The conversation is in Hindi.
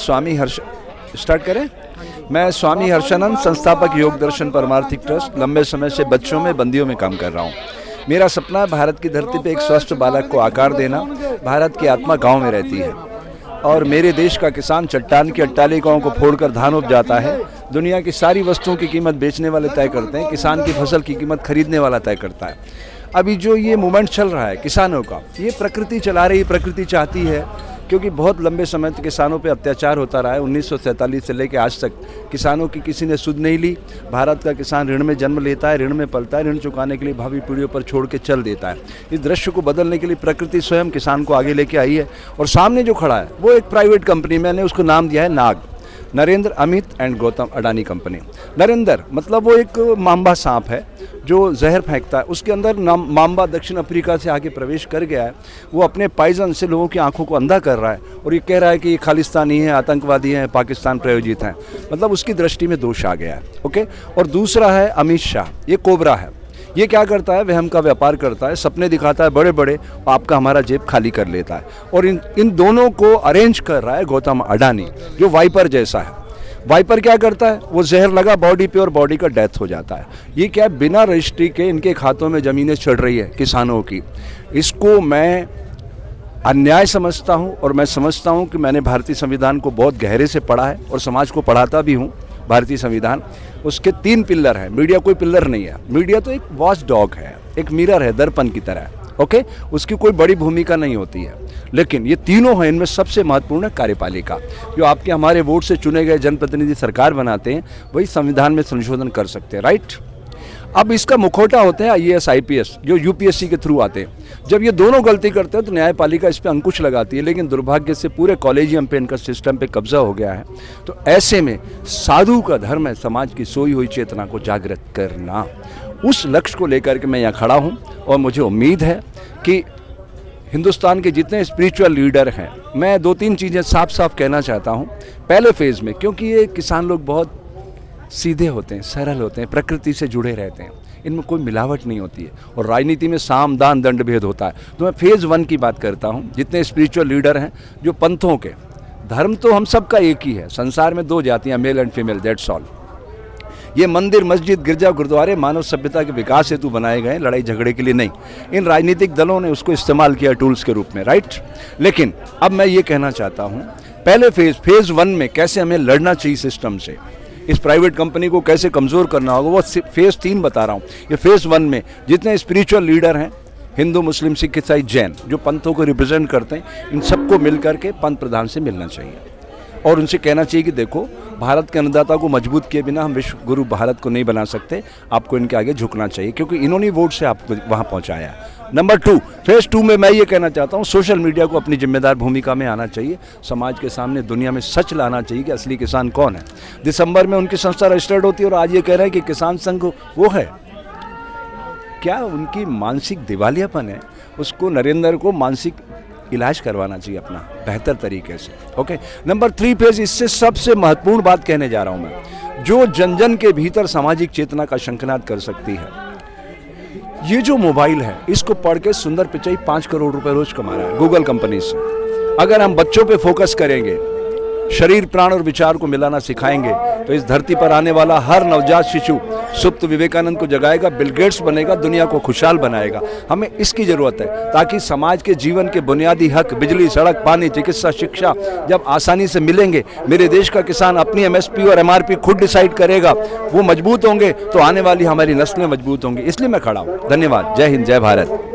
स्वामी हर्ष स्टार्ट करें। मैं स्वामी हर्षानंद, संस्थापक योग दर्शन परमार्थिक ट्रस्ट, लंबे समय से बच्चों में, बंदियों में काम कर रहा हूँ। मेरा सपना है भारत की धरती पे एक स्वस्थ बालक को आकार देना। भारत की आत्मा गांव में रहती है और मेरे देश का किसान चट्टान की अट्टालिकाओं को फोड़कर धान उपजाता है। दुनिया की सारी वस्तुओं की कीमत बेचने वाले तय करते हैं, किसान की फसल की कीमत खरीदने वाला तय करता है। अभी जो ये मूवमेंट चल रहा है किसानों का, ये प्रकृति चला रही, प्रकृति चाहती है, क्योंकि बहुत लंबे समय तक किसानों पे अत्याचार होता रहा है। 1947 से लेकर आज तक किसानों की किसी ने सुध नहीं ली। भारत का किसान ऋण में जन्म लेता है, ऋण में पलता है, ऋण चुकाने के लिए भावी पीढ़ियों पर छोड़ के चल देता है। इस दृश्य को बदलने के लिए प्रकृति स्वयं किसान को आगे लेके आई है और सामने जो खड़ा है वो एक प्राइवेट कंपनी, मैंने उसको नाम दिया है नाग, नरेंद्र, अमित एंड गौतम अडानी कंपनी। नरेंद्र मतलब वो एक मांबा सांप है जो जहर फेंकता है, उसके अंदर मांबा दक्षिण अफ्रीका से आके प्रवेश कर गया है। वो अपने पॉइजन से लोगों की आंखों को अंधा कर रहा है और ये कह रहा है कि ये खालिस्तानी है, आतंकवादी हैं, पाकिस्तान प्रायोजित हैं। मतलब उसकी दृष्टि में दोष आ गया है। ओके। और दूसरा है अमित शाह, ये कोबरा है। ये क्या करता है, वहम का व्यापार करता है, सपने दिखाता है बड़े बड़े, आपका हमारा जेब खाली कर लेता है। और इन दोनों को अरेंज कर रहा है गौतम अडानी, जो वाइपर जैसा है। वाइपर क्या करता है, वो जहर लगा बॉडी पे और बॉडी का डेथ हो जाता है। ये क्या है, बिना रजिस्ट्री के इनके खातों में ज़मीनें चढ़ रही है किसानों की। इसको मैं अन्याय समझता हूँ और मैं समझता हूँ कि मैंने भारतीय संविधान को बहुत गहरे से पढ़ा है और समाज को पढ़ाता भी हूँ। भारतीय संविधान, उसके 3 पिल्लर हैं। मीडिया कोई पिल्लर नहीं है, मीडिया तो एक वॉच डॉग है, एक मिरर है, दर्पण की तरह। ओके। उसकी कोई बड़ी भूमिका नहीं होती है, लेकिन ये तीनों हैं। इनमें सबसे महत्वपूर्ण है कार्यपालिका, जो आपके हमारे वोट से चुने गए जनप्रतिनिधि सरकार बनाते हैं, वही संविधान में संशोधन कर सकते हैं। राइट। अब इसका मुखौटा होते हैं IAS IPS, जो UPSC के थ्रू आते हैं। जब ये दोनों गलती करते हैं तो न्यायपालिका इस पर अंकुश लगाती है, लेकिन दुर्भाग्य से पूरे कॉलेजियम पे इनका सिस्टम पे कब्जा हो गया है। तो ऐसे में साधु का धर्म है समाज की सोई हुई चेतना को जागृत करना। उस लक्ष्य को लेकर के मैं यहाँ खड़ा हूँ और मुझे उम्मीद है कि हिंदुस्तान के जितने स्पिरिचुअल लीडर हैं, मैं 2-3 चीज़ें साफ साफ कहना चाहता हूँ। पहले फेज़ में, क्योंकि ये किसान लोग बहुत सीधे होते हैं, सरल होते हैं, प्रकृति से जुड़े रहते हैं, इनमें कोई मिलावट नहीं होती है और राजनीति में साम दान दंड भेद होता है। तो मैं फेज़ 1 की बात करता हूँ। जितने स्पिरिचुअल लीडर हैं, जो पंथों के, धर्म तो हम सबका एक ही है, संसार में 2 जातियाँ, male and female, that's all. ये मंदिर, मस्जिद, गिरजा, गुरुद्वारे मानव सभ्यता के विकास हेतु बनाए गए, लड़ाई झगड़े के लिए नहीं। इन राजनीतिक दलों ने उसको इस्तेमाल किया टूल्स के रूप में। राइट। लेकिन अब मैं ये कहना चाहता हूँ, पहले फेज़ 1 में कैसे हमें लड़ना चाहिए सिस्टम से, इस प्राइवेट कंपनी को कैसे कमज़ोर करना होगा, वो फेज़ 3 बता रहा हूँ। ये फेज़ 1 में जितने स्पिरिचुअल लीडर हैं, हिंदू, मुस्लिम, सिख, ईसाई, जैन, जो पंथों को रिप्रेजेंट करते हैं, इन सबको मिल करके पंत प्रधान से मिलना चाहिए और उनसे कहना चाहिए कि देखो, भारत के अन्नदाता को मजबूत किए बिना हम विश्व गुरु भारत को नहीं बना सकते, आपको इनके आगे झुकना चाहिए, क्योंकि इन्होंने वोट से आपको वहाँ पहुँचाया। नंबर 2, फेज़ 2 में मैं ये कहना चाहता हूँ, सोशल मीडिया को अपनी जिम्मेदार भूमिका में आना चाहिए। समाज के सामने, दुनिया में सच लाना चाहिए कि असली किसान कौन है। दिसंबर में उनकी संस्था रजिस्टर्ड होती है और आज ये कह रहे हैं कि किसान संघ वो है। क्या उनकी मानसिक दिवालियापन है? उसको, नरेंद्र को मानसिक इलाज करवाना चाहिए अपना बेहतर तरीके से। ओके। नंबर 3 फेज़, इससे सबसे महत्वपूर्ण बात कहने जा रहा हूँ मैं, जो जन जन के भीतर सामाजिक चेतना का शंखनाद कर सकती है। ये जो मोबाइल है, इसको पढ़ के सुंदर पिचाई 5 करोड़ रुपए रोज कमा रहा है गूगल कंपनी से। अगर हम बच्चों पे फोकस करेंगे, शरीर, प्राण और विचार को मिलाना सिखाएंगे, तो इस धरती पर आने वाला हर नवजात शिशु सुप्त विवेकानंद को जगाएगा, बिल गेट्स बनेगा, दुनिया को खुशहाल बनाएगा। हमें इसकी ज़रूरत है ताकि समाज के जीवन के बुनियादी हक, बिजली, सड़क, पानी, चिकित्सा, शिक्षा जब आसानी से मिलेंगे, मेरे देश का किसान अपनी MSP और MRP खुद डिसाइड करेगा, वो मजबूत होंगे तो आने वाली हमारी नस्लें मजबूत होंगी। इसलिए मैं खड़ा हूँ। धन्यवाद। जय हिंद, जय भारत।